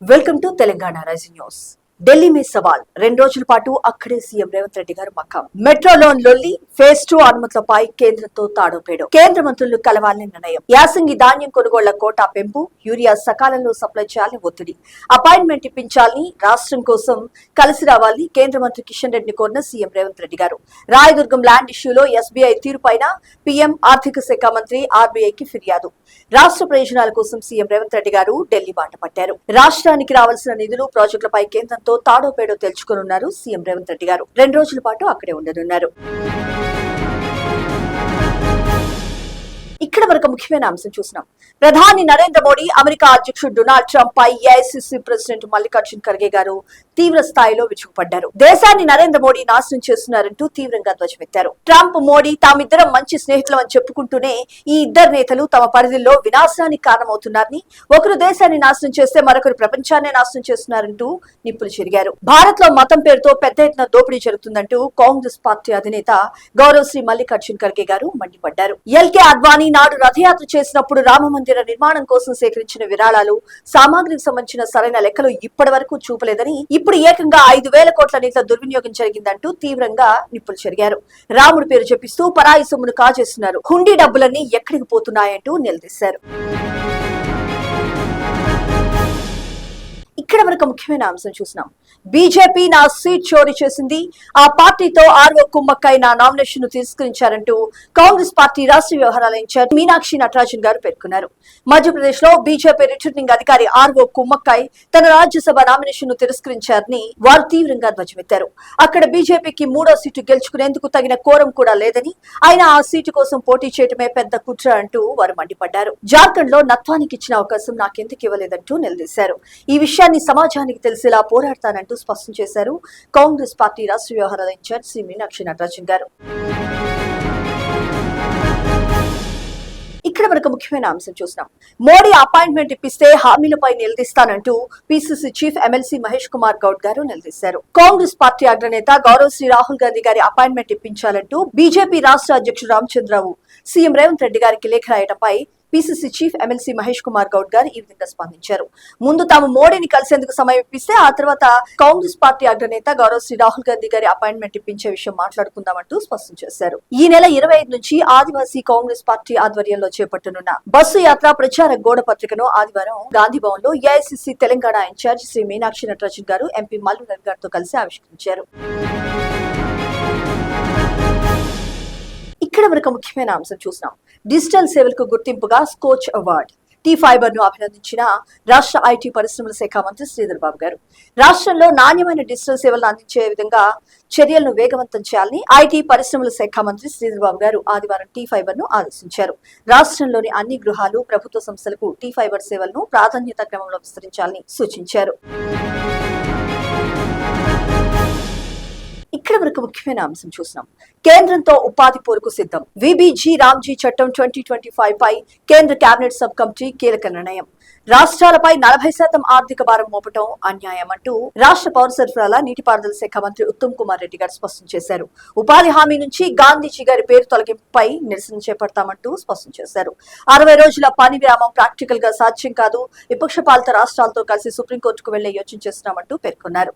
Welcome to Telangana rising news. Delhi మే సవాల్ 2 రోజుల పాటు అక్కడే సీఎం రేవంత్ రెడ్డి గారు మకాం. మెట్రోలోన్ లొల్లి ఫేజ్ 2 అనుమతులపై కేంద్రంతో తాడోపేడు. కేంద్ర మంత్రులు కలవాలని నిర్ణయం. యాసంగి ధాన్యం కొనుగోళ్ల కోటా పెంపు, యూరియా సకాలంలో సప్లై చేయాలని ఒత్తిడి. అపాయింట్మెంట్ ఇప్పించాలని, రాష్ట్రం కోసం కలిసి రావాలని కేంద్ర మంత్రి కిషన్ రెడ్డిని కోరిన సీఎం రేవంత్ రెడ్డి గారు. రాయదుర్గం ల్యాండ్ ఇష్యూలో ఎస్బీఐ తీరుపైన పీఎం ఆర్థిక శాఖ మంత్రి ఆర్బీఐకి ఫిర్యాదు. రాష్ట్ర ప్రయోజనాల కోసం సీఎం రేవంత్ రెడ్డి గారు ఢిల్లీ బాట పట్టారు. రాష్ట్రానికి రావాల్సిన నిధులు, ప్రాజెక్టులపై కేంద్రంతో తాడోపేడో తెలుసుకోనున్నారు సీఎం రేవంత్ రెడ్డి గారు. 2 రోజుల పాటు అక్కడే ఉండనున్నారు. ఇక్కడ వరకు ముఖ్యమైన అంశం చూసినాం. ప్రధాని నరేంద్ర మోడీ, అమెరికా అధ్యక్షుడు డొనాల్డ్ ట్రంప్ పై ఏఐసిసి ప్రెసిడెంట్ మల్లికార్జున్ ఖర్గే గారు తీవ్ర స్థాయిలో విరుచుకుపడ్డారు. దేశాన్ని నరేంద్ర మోడీ నాశనం చేస్తున్నారంటూ తీవ్రంగా ధ్వజమెత్తారు. ట్రంప్, మోడీ తామిద్దరం మంచి స్నేహితులమని చెప్పుకుంటూనే ఈ ఇద్దరు నేతలు తమ పరిధిలో వినాశనానికి కారణమవుతున్నారని, ఒకరు దేశాన్ని నాశనం చేస్తే మరొకరు ప్రపంచాన్ని నాశనం చేస్తున్నారంటూ నిప్పులు చెరిగారు. భారత్ లో మతం పేరుతో పెద్ద ఎత్తున దోపిడీ జరుగుతుందంటూ కాంగ్రెస్ పార్టీ అధినేత గౌరవశ్రీ మల్లికార్జున్ ఖర్గే గారు మండిపడ్డారు. ఎల్కే అద్వానీ నాడు రథయాత్ర చేసినప్పుడు రామ మందిర నిర్మాణం కోసం సేకరించిన విరాళాలు, సామాగ్రికి సంబంధించిన సరైన లెక్కలు ఇప్పటి వరకు చూపలేదని, ఇప్పుడు ఏకంగా 5,000 కోట్ల నిధుల దుర్వినియోగం జరిగిందంటూ తీవ్రంగా నిప్పులు చెరిగారు. రాముడి పేరు చెప్పిస్తూ పరాయి సొమ్మును కాజేస్తున్నారు, హుండీ డబ్బులన్నీ ఎక్కడికి పోతున్నాయంటూ నిలదీశారు. ఇక్కడ వరకు ముఖ్యమైన అంశం చూసినాం. బీజేపీ నా సీట్ చోరీ చేసింది, ఆ పార్టీతో ఆర్ఓ కుమ్మక్కై నా నామినేషన్ ను తిరస్కరించారంటూ కాంగ్రెస్ పార్టీ రాష్ట్ర వ్యవహారాల ఇన్ఛార్జ్ మీనాక్షి నటరాజన్ గారు పేర్కొన్నారు. మధ్యప్రదేశ్ లో బీజేపీ రిటర్నింగ్ అధికారి ఆర్ఓ కుమ్మక్కై తన రాజ్యసభ నామినేషన్ ను తిరస్కరించారని వారు తీవ్రంగా ధ్వజమెత్తారు. అక్కడ బీజేపీకి 3వ సీటు గెలుచుకునేందుకు తగిన కోరం కూడా లేదని, ఆయన ఆ సీటు కోసం పోటీ చేయటమే పెద్ద కుట్ర అంటూ వారు మండిపడ్డారు. జార్ఖండ్ లో నత్వానికి ఇచ్చిన అవకాశం నాకెందుకు ఇవ్వలేదంటూ నిలదీశారు. ఈ విషయాన్ని సమాజానికి తెలిసేలా పోరాడతానంటూ స్పష్టం చేశారు కాంగ్రెస్ పార్టీ రాష్ట్ర వ్యవహారాల ఇన్ఛార్జ్ శ్రీ మీనాక్షి నటరాజన్ గారు. ఇక్కడ వరకు ముఖ్యమైన అంశం చూసినాం. మోడీ అపాయింట్మెంట్ ఇప్పిస్తే హామీలపై నిలదీస్తానంటూ PCC chief MLC Mahesh Kumar Goud గారు నిలదీశారు. కాంగ్రెస్ పార్టీ అగ్రనేత గౌరవశ్రీ రాహుల్ గాంధీ గారి అపాయింట్మెంట్ ఇప్పించాలంటూ బీజేపీ రాష్ట్ర అధ్యక్షుడు రామచంద్రరావు సీఎం రేవంత్ రెడ్డి గారికి లేఖ రాయడంపై PCC chief MLC Mahesh Kumar Goud గారు ఈ విధంగా స్పందించారు. ముందు తాము మోడీని కలిసేందుకు సమయం ఇప్పిస్తే ఆ తర్వాత కాంగ్రెస్ పార్టీ అగ్రనేత గౌరవశ్రీ రాహుల్ గాంధీ గారి అపాయింట్మెంట్ ఇప్పించే విషయం మాట్లాడుకుందామంటూ స్పష్టం చేశారు. ఈ నెల 25 నుంచి ఆదివాసీ కాంగ్రెస్ పార్టీ ఆధ్వర్యంలో చేపట్టనున్న బస్సు యాత్ర ప్రచార గోడ పత్రికను ఆదివారం గాంధీ భవన్ లో ఏఐసిసి తెలంగాణ ఇన్ఛార్జ్ శ్రీ మీనాక్షి నటరాజన్ గారు ఎంపీ మల్లు రవి గారితో కలిసి ఆవిష్కరించారు. ఇక్కడ వరకు ముఖ్యమైన అంశం చూసినాం. డిజిటల్ సేవలకు గుర్తింపుగా స్కోచ్ అవార్డు, టీ ఫైబర్ ను అభినందించిన రాష్ట్ర ఐటీ పరిశ్రమల శాఖ మంత్రి శ్రీధర్ బాబు గారు. రాష్ట్రంలో నాణ్యమైన డిజిటల్ సేవలను అందించే విధంగా చర్యలను వేగవంతం చేయాలని ఐటీ పరిశ్రమల శాఖ మంత్రి శ్రీధర్ బాబు గారు ఆదివారం టీ ఫైబర్ ను ఆదేశించారు. రాష్ట్రంలోని అన్ని గృహాలు, ప్రభుత్వ సంస్థలకు టీ ఫైబర్ సేవలను ప్రాధాన్యత క్రమంలో విస్తరించాలని సూచించారు. ఇక్కడ వరకు ముఖ్యమైన అంశం చూసినాం. కేంద్రంతో ఉపాధి పోరుకు సిద్ధం. విబిజీ రామ్జీ చట్టం 2025 పై కేంద్ర కేబినెట్ సబ్ కమిటీ కీలక నిర్ణయం. రాష్ట్రాలపై 40% ఆర్థిక భారం మోపటం అన్యాయం అంటూ రాష్ట్ర పౌర సరఫరాల, నీటిపారుదల శాఖ మంత్రి ఉత్తమ్ కుమార్ రెడ్డి గారు స్పష్టం చేశారు. ఉపాధి హామీ నుంచి గాంధీజీ గారి పేరు తొలగింపుపై నిరసన చేపడతామంటూ స్పష్టం చేశారు. 60 రోజుల పని విరామం ప్రాక్టికల్ గా సాధ్యం కాదు, విపక్ష పాలిత రాష్ట్రాలతో కలిసి సుప్రీంకోర్టుకు వెళ్లే యోచన చేస్తున్నామంటూ పేర్కొన్నారు.